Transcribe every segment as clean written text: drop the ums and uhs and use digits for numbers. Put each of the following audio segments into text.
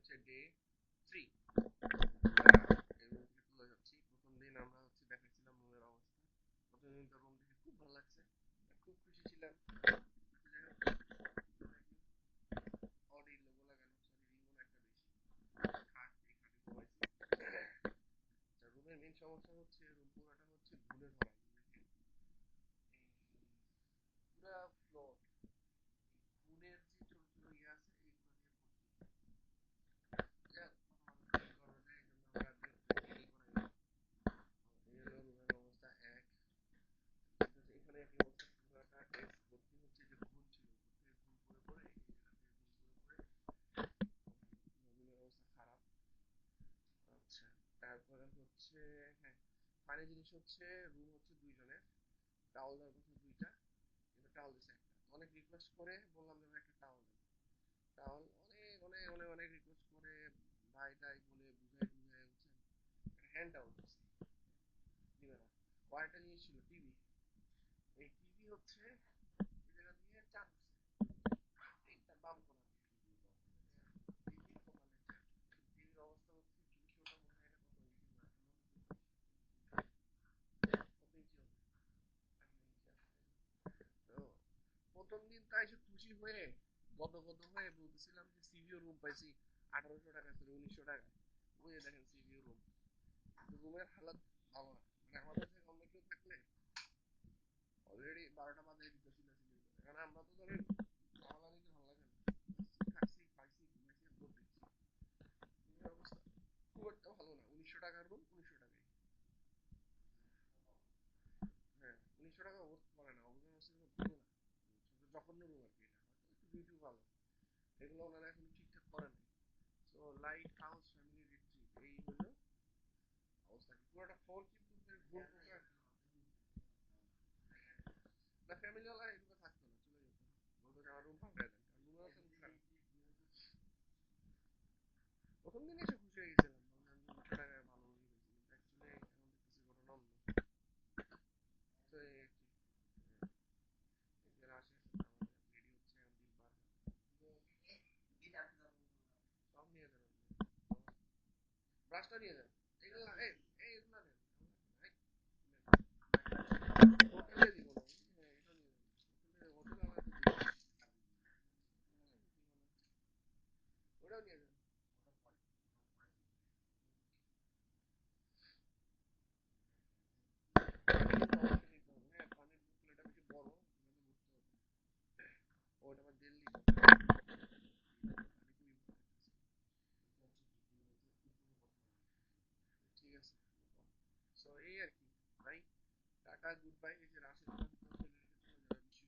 হচ্ছে ডে 3 চলে যাচ্ছি। প্রথম দিন আমরা হচ্ছে দেখাচ্ছিলাম রুমের অবস্থা। প্রথম দিন তো রুম দেখে খুব ভালো লাগছে, খুব খুশি ছিলাম। অডি লোগো লাগানো, সরি রিমন একটা বেশি খাট, এই খাটে ঘুমাইছি। রুমের মেইন সমস্যা হচ্ছে রুম পুরাটা হচ্ছে ধুলে ভরা। পুরা ফ্লোর ফুডের যে ছোট ছোট ইয়ে আছে এইগুলো দিয়ে ভর্তি। যাক, করা যায় এই জন্য আমরা তৈরি করাই। এই হলো রুমের অবস্থা এক। এখানে একই অবস্থা, পুরাটা ডেস্ক ভর্তি হচ্ছে যে ঘুম ছিল, ঘুম করে পরে ঘুম করে রুমের অবস্থা খারাপ। আচ্ছা, তারপরে হচ্ছে হ্যাঁ, ফানি জিনিস হচ্ছে রুম হচ্ছে দুইজনের, টাওয়াল দেওয়ার কথা দুইটা, কিন্তু টাওয়াল দিছে একটা। অনেক রিকোয়েস্ট করে বললাম যে একটা টাওয়াল দেন। টাওয়াল অনেক অনেক অনেক অনেক রিকোয়েস্ট করে ভাই টাই বলে বুঝাই বুঝাই বুঝছেন, একটা হ্যান্ড টাওয়াল দিচ্ছে, দিবে না। কয়েকটা জিনিস ছিল, টিভি। এই টিভি হচ্ছে এই জায়গা দিয়ে চাপ দিচ্ছে, এইটা বাম কোনা টিভি কমালে। টিভির অবস্থা হচ্ছে 200টা, মনে হয় এটা কত ইঞ্চি না, কত ইঞ্চি হবে, 18 ইঞ্চি আসছে। তো প্রথম দিন তাই এসে খুশি হয়ে গদ গদ হয়ে বলতেছিলাম যে সিভিও রুম পাইছি 1800 টাকা, 1900 টাকা। ওই যে দেখেন সিভিও রুম, রুমের হালাত ভালো না। মানে আমাদের থেকে অন্য কেউ থাকলে অলরেডি 12টা বাজে দিতেছিল সিলিং করে, কারণ আমরা তো ধরেন ঝামেলা নিতে ভালো লাগে না, খাচ্ছি খাইছি ঘুমাইছি আর দৌড় দিচ্ছি। রুমের অবস্থা খুব একটা ভালো না। 1900 টাকার রুম 1900 টাকায়। হ্যাঁ, 1900 টাকা ওর্থ করে না, অবজন ভালো না, জঘন্য রুম আর কি। এটা হয়তো একটু ভিউ ভালো, এগুলো ওনারা এখন ঠিকঠাক করে নাই। তো লাইট হাউস ফ্যামিলি রিট্রিট এই হলো অবস্থা। পুরোটা ফোর কিন্তু ঘুর পোকা। না, ফ্যামিলি ওয়ালা এগুলো থাকতো না, চলে যেত, বলতো যে আমার রুম পাল্টায় দেন, কারণ রুমের অবস্থা খুব খারাপ। প্রথম দিন এসে খুশি হয়ে গেছিলাম, বললাম যে 200 টাকায় ভালো রুম পেয়েছি, কিন্তু অ্যাকচুয়ালি এখন দেখতেছি ঘটনা অন্য। তো এই আর কি, এদের আসে আমাদের রেডি হচ্ছে এখন ডিম বার সব নিয়ে যাবেন, ব্রাশটা নিয়ে যান, এগুলো এই এই এগুলো নেন, হোটেলে দিব না। হ্যাঁ, এটা নিয়ে যান, হোটেলে হোটেলে আমার ওটাও নিয়ে যান। হ্যাঁ, পানির বোতল এটা বেশি বড়, এটাতে ভরতে হবে। ওটা আবার দিল্লি পানি খুব ইম্পর্টেন্ট। ঠিক আছে, সো এই আর কি ভাই, টাটা গুড বাই। এই যে রাশেদ খান তো ছেলে রেখে চলে যাবে বিশ্ব,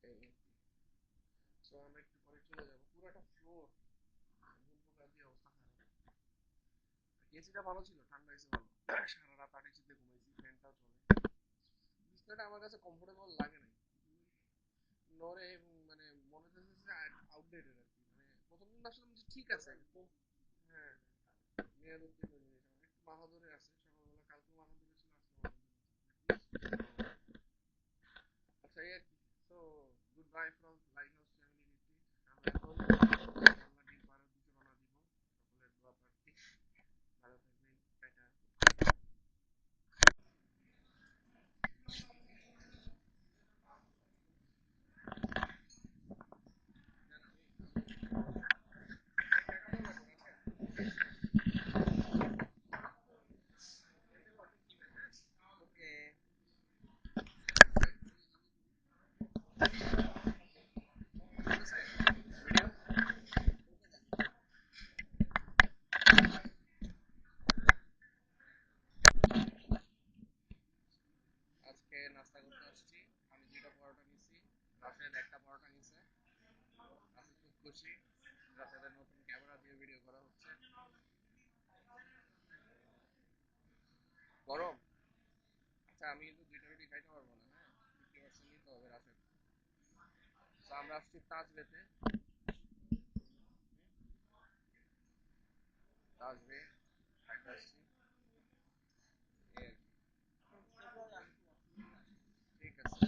এই আর কি। সো আমরা একটু পরে চলে যাবো। পুরোটা ফ্লোর ঘুম পোকা দিয়ে অবস্থা খারাপ। এসিটা ভালো ছিল, ঠান্ডা এসি ভালো। সারা রাত আট এসিতে ঘুমাইছি, ফ্যানটাও চলে। বিছনাটা আমার কাছে কমফোর্টেবল লাগে নাই, নরে মানে মনে হচ্ছে যে আউটডেটেড আর কি। মানে প্রথম দিন আসলে ঠিক আছে তো। হ্যাঁ, মেয়াদ উত্তীর্ণ জিনিস আমার একটু বাহাদুরে আছে সকালবেলা, কালকে বাহাদুরে ছিল, আজকে বাহাদুরে আছে। আচ্ছা এই আর কি। So good buy from light house family retreat. আমরা এখন আমরা ডিম পাড়ার দিকে রওনা দিব। সকলের দোয়া প্রার্থী, ভালো থাকবেন, টাটা। ওকে। আজকে নাস্তা করতে আসছি, আমি দুইটা পরোটা নিছি, রাশেদ একটা পরোটা নিছে। রাশেদ খুব খুশি, রাশেদের নতুন ক্যামেরা দিয়ে ভিডিও করা হচ্ছে। গরম। আচ্ছা, আমি কিন্তু দুইটা রুটি খাইতে পারবো না, হ্যাঁ, 50% নিতে হবে রাশেদ। তো আমরা আসছি তাজবেতে, তাজবে খাইতে আসছি, এই আর কি। ঠিক আছে।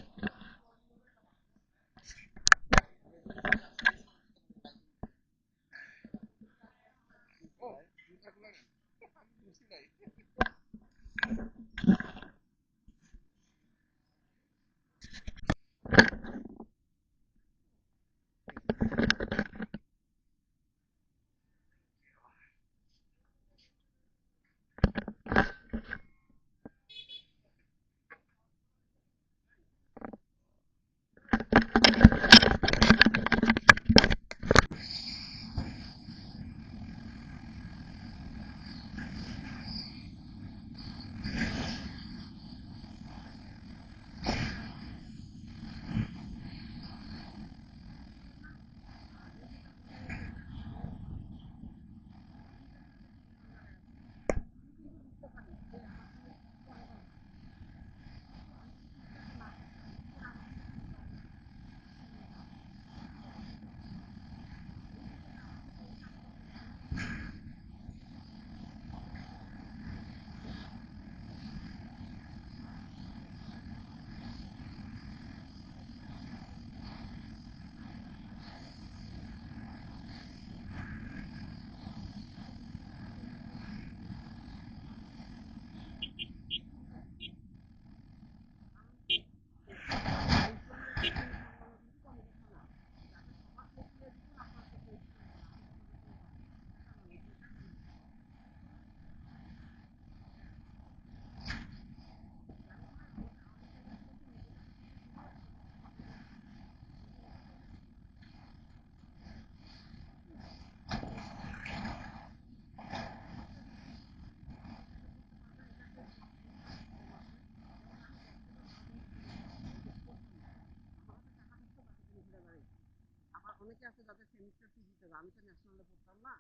অনেকে আছে যাদের সেমিস্টার ফি দিতে হবে, আমি তো ন্যাশনালে পড়তাম না,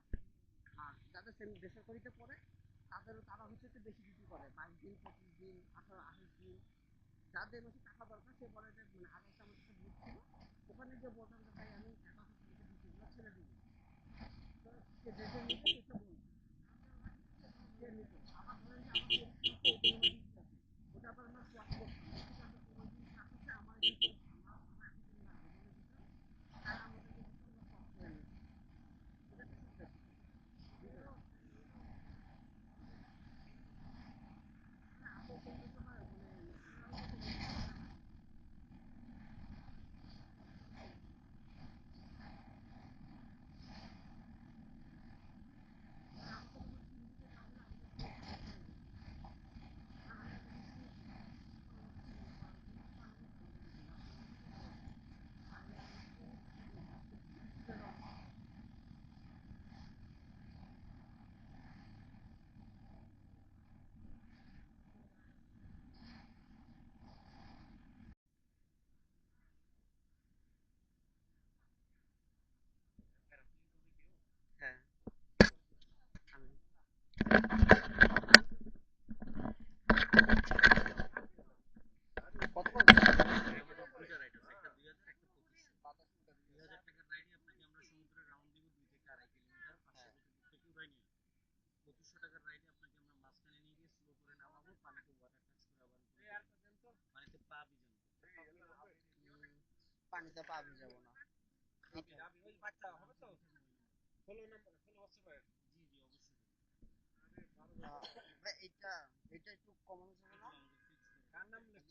আর যাদের বেসরকারিতে পড়ে তারা হচ্ছে একটু বেশি ডিউটি করে, 22 দিন, 25 দিন, 18 28 দিন। যাদের হচ্ছে টাকা দরকার সে বলে যে মানে আগে একটা আমার একটা গ্রুপ ছিল, ওখানে যে বলতাম যে ভাই আমি 1100 ডিউটিগুলো ছেড়ে দিব, তো সে যেতে নিতে সেটা বলতো সে নিত। আবার ধরেন যে আমার পরীক্ষা আছে, ওই দিন আমার ডিউটি আছে, ওটা আবার আমরা সোয়াপ করতাম, ঠিক আছে তোমার দিন ক্লাস আছে আমার দিন আমরা একদিন লাগবে বলে দিতাম, তারা আমাদেরকে দিত, আমরা সোয়াপ করে নিতাম। এটা একটা সুবিধা ছিল। আপনি কিন্তু তোমার মানে হ্যাঁ আমি কত বলছেন? আমাদের দুইটা রাইড আছে, একটা 2000, একটা 2500। 2000 টাকার রাইডে আপনাকে আমরা সমুদ্রে রাউন্ড দিব 2 থেকে 2.5 কিলোমিটার, পাশে হ্যাঁ, যদি দূর থেকে উড়াই নিয়ে। 2500 টাকার রাইডে আপনাকে আমরা মাঝখানে নিয়ে গিয়ে স্লো করে নামাবো, পানিতে ওয়াটার টাচ করে আবার উপরে পানিতে পা ভিজানো। পানিতে পা ভিজাবো না এইটা। জি জি, অবশ্যই। ভাই এইটা এইটা একটু কমানো যাবে না? এগুলো আমাদের ফিক্স করে। একদম ফিক্স।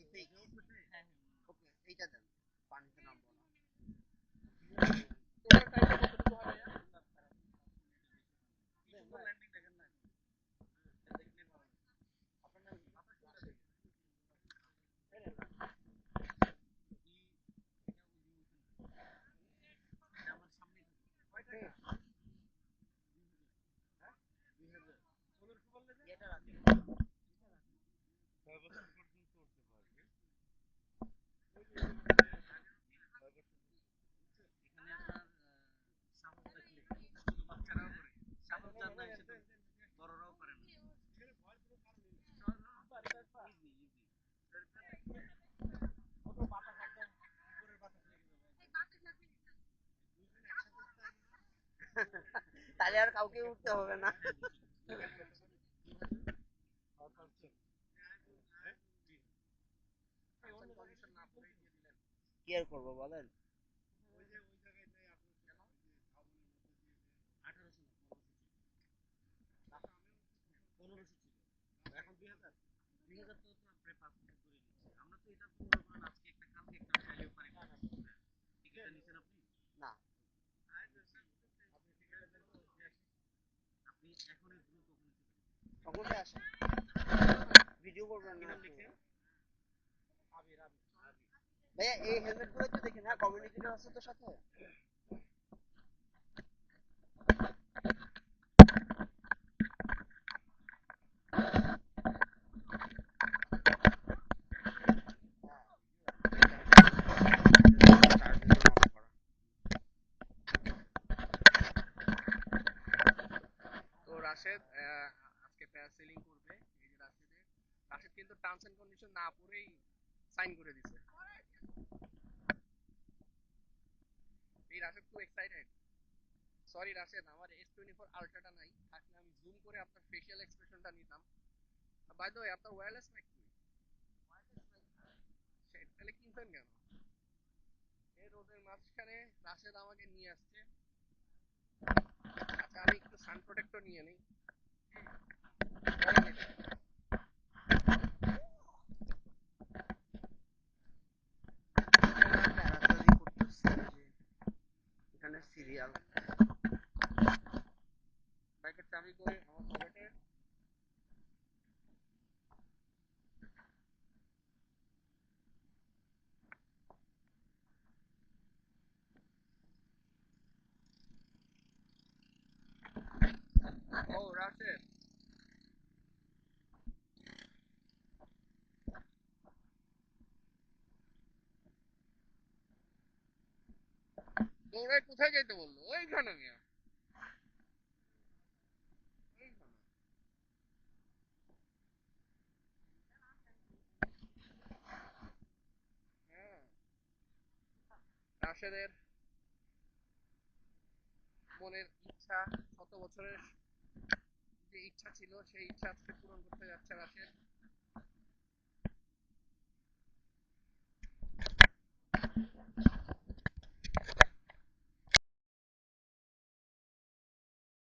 হ্যাঁ হ্যাঁ। ওকে এইটা দেন, পানিতে নামবো না। টোটাল টাইমটা কতটুকু হবে? কি দেন সুন্দর ভাই, ল্যান্ডিং দেখেন না? দেখলে ভালো লাগে। আপনার নাম কি? রাশেদ। এই নেন না। ই এটা ওই যে ওইখানে থাকে। এটা আমার সামনেই থাকে। কয় টাকা? 2000। হ্যাঁ? 2000। 1500 বললে যে? এটা রাখেন। এটা রাখেন। 6 বছর পর্যন্ত উঠতে পারবে। ওই যে ওই যে 6 বছর। এখানে আপনার সাহস দেখলে শুধু বাচ্চারাও করে, সাহস যার নাই সে তো বড়রাও পারে না। এখানে ভয় কোনো কারণ নেই। Easy easy. কত বাতাস একদম উপরের বাতাস লেগে যাবে একদম। দুইজন একসাথে উঠতে পারবে না। তাহলে আর কাউকে উঠতে হবে না। হ্যাঁ দিচ্ছি। এখানে কত করে? 2000 আর পাচ্ছেন। হ্যাঁ? জি। এই অন্য কন্ডিশন না পুরাই দিয়ে দিলেন। কি আর করবো বলেন? ওই যে ওই জায়গায় নেই আপনার কেন? ওই যে ঝাউবনের মধ্যে দিয়ে যে 1800 না 1500 ছিল। টাকা আমিও 1500 ছিল। এখন 2000। 2000 তো প্রায় 5 বছর ধরে নিচ্ছে। আমরা তো এটা তো মনে করেন আজকে একটা কালকে একটা চাইলেও পারি না। টিকিটটা নিছেন আপনি? না, আপনি টিকিটটা দেন তো দিয়ে আসি। আপনি এখনই দ্রুত ওখানে চলে যান। সকলে আসেন, ভিডিও করবেন কি না নাম আপনি? লিখে? আবির আবির আবির। ভাইয়া এই হেলমেট গুলো একটু দেখেন, হ্যাঁ কমিউনিকেটর আছে তো সাথে। তো রাশেদ আজকে প্যারাসেলিং করবে। এই যে রাশেদের, রাশেদ কিন্তু টার্মস এন্ড কন্ডিশন না পড়েই সাইন করে দিছে। এই রাশেদ খুব এক্সাইটেড। সরি রাশেদ, আমার S24 আলট্রাটা নাই, থাকলে আমি জুম করে আপনার ফেশিয়াল এক্সপ্রেশনটা নিতাম। বাই দ্য ওয়ে, আপনার ওয়্যারলেস মাইক কি? তাহলে কিনছেন কেন? এই রোদের মাঝখানে রাশেদ আমাকে নিয়ে আসছে। আচ্ছা আমি একটু সান প্রোটেক্টর নিয়ে নিই। বলেন এটা। প্যারাসালি করতেছে যে এখানে সিরিয়াল। বাইকের চাবি করে আমার পকেটে। ও রাশেদ, ওরাই কোথায় যেতে বললো? ওইখানে মিয়া, ওইখানে। হ্যাঁ, রাশেদের মনের ইচ্ছা, শত বছরের যে ইচ্ছা ছিল সেই ইচ্ছা আজকে পূরণ করতে যাচ্ছে রাশেদ।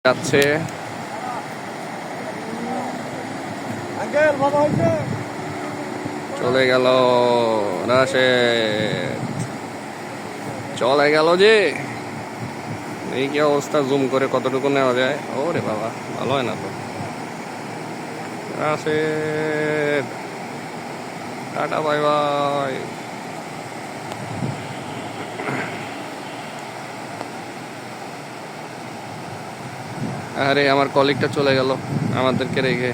যাচ্ছে, আঙ্কেল ভালো হয়েছে। চলে গেল রাশেদ, চলে গেল যে। এই কি অবস্থা, জুম করে কতটুকু নেওয়া যায়? ওরে বাবা, ভালো হয় না তো। Rashed, tata bye bye. আরে আমার কলিগটা চলে গেল আমাদেরকে রেখে।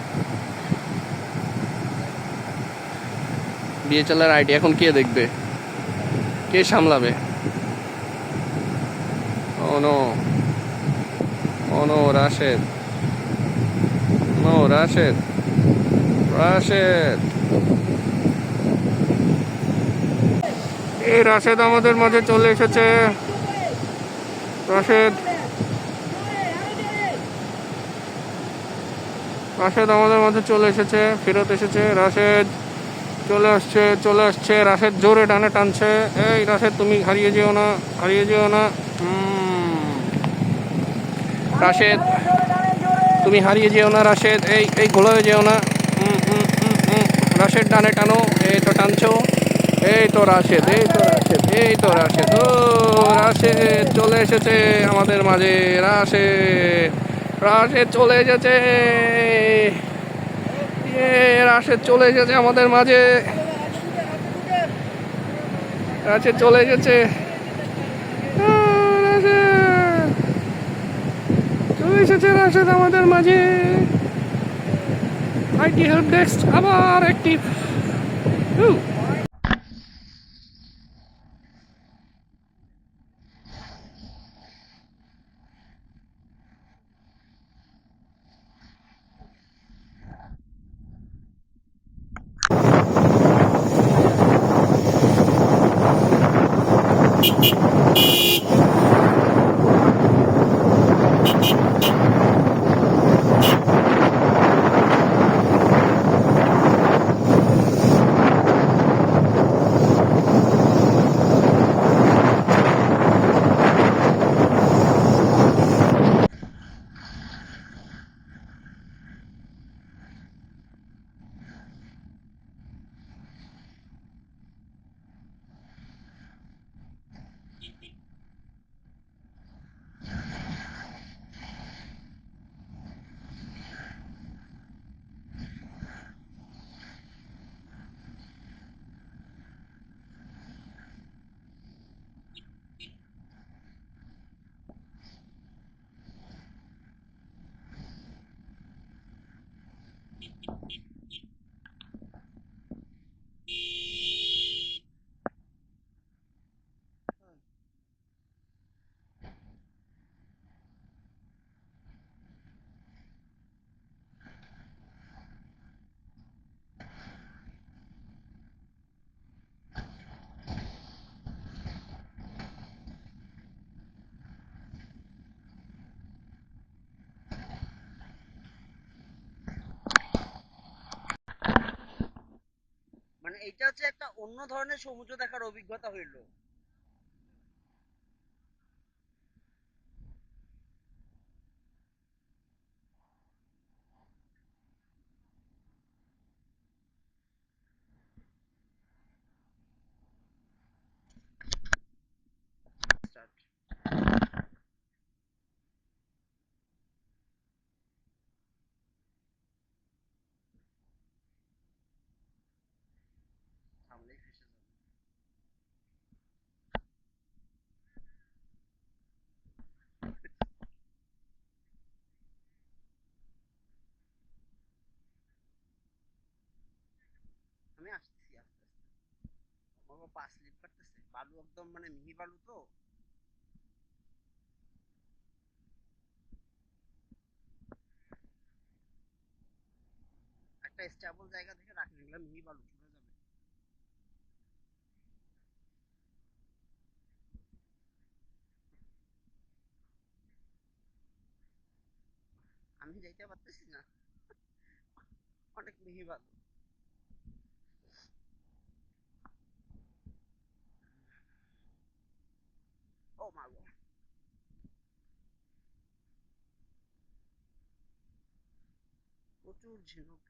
ডিএচএলআর আইডি এখন কে দেখবে, কে সামলাবে? ও নো, ও নো, রাশেদ, নো রাশেদ, রাশেদ। এই রাশেদ আমাদের মাঝে চলে এসেছে। রাশেদ, রাশেদ আমাদের মাঝে চলে এসেছে, ফেরত এসেছে। রাশেদ চলে আসছে, চলে আসছে। রাশেদ জোরে টানে টানছে। এই রাশেদ, তুমি হারিয়ে যেও না, হারিয়ে যেও না। রাশেদ, তুমি হারিয়ে যেও না রাশেদ, এই এই ঘোলায় যেও না। রাশেদ টানে টানো, এই তো টানছো। এই তো রাশেদ, এই তো রাশেদ, এই তো রাশেদ। ও রাশেদ চলে এসেছে আমাদের মাঝে। রাশেদ, রাশেদ চলে এসেছে। রাশেদ চলে এসেছে আমাদের মাঝে। রাশেদ চলে এসেছে। রাশেদ চলে এসেছে, রাশেদ আমাদের মাঝে। আইটি হেল্প ডেস্ক আবার অ্যাক্টিভ। মানে এটা হচ্ছে একটা অন্য ধরনের সমুদ্র দেখার অভিজ্ঞতা হইলো। সামনেই ফেসে যাবে। আমি আসতেছি আস্তে আস্তে। আমার পা স্লিপ করতেছে, বালু একদম মানে মিহি বালু তো। স্টেবল জায়গা থেকে রাখেন, এগুলো মিহি বালু ছুটে যাবে। আমি যাইতে পারতেছি না, অনেক মিহি বালু। ও মা গো, প্রচুর ঝিনুক।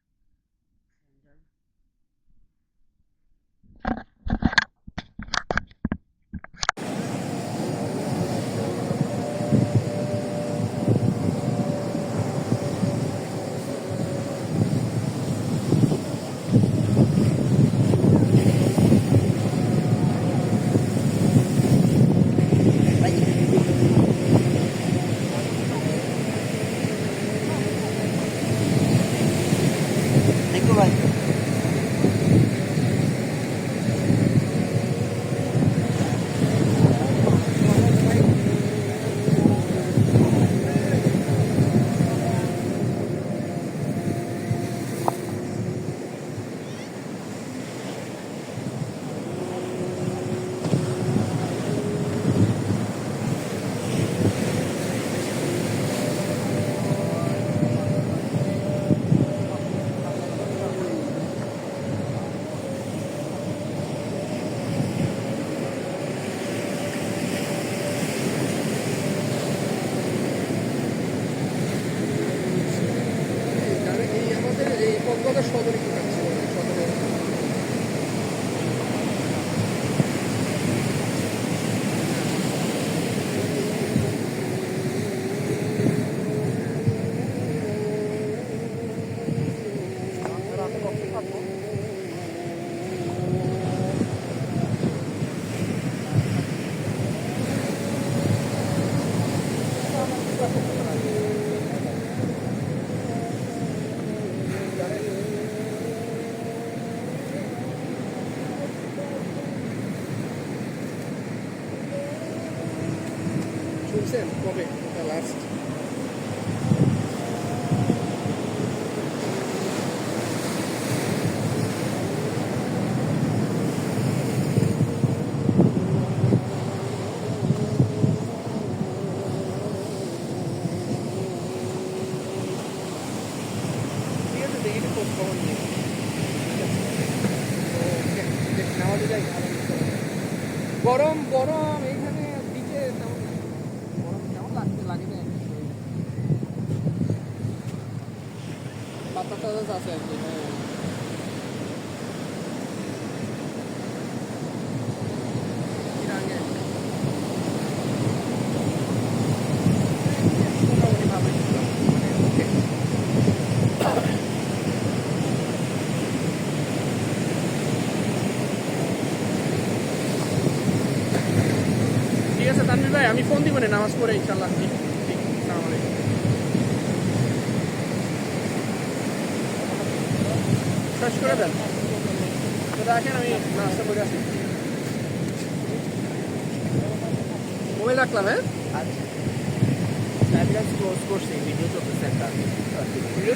থ্যাংক ইউ ভাই। আমাদের এই কক্সবাজার সদরে কি কাজ ছিল সদরে রাতে কখন থাকবো? শুনছেন কবে ওটা লাস্ট? ঠিক আছে, দেখি একটু খোঁজ খবর নিই। নামাজে যাই। গরম গরম এইখানে দিকে তেমন নাই। গরম কেমন লাগতে লাগে না, বাতাস টাতাস আছে আর কি। হ্যাঁ, এর আগে মোটামুটি ভালোই ছিল। ওকে, ঠিক আছে তানভীর ভাই, আমি ফোন দিব না নামাজ পড়ে ইনশাল্লাহ। ঠিক ঠিক, আসসালামু আলাইকুম। শেষ করে দেন তো, দেখেন আমি নাস্তা করে আসি। মোবাইল রাখলাম। হ্যাঁ, আচ্ছা, ক্লোজ করছি, ভিডিও চলতেছে একটা। ভিডিও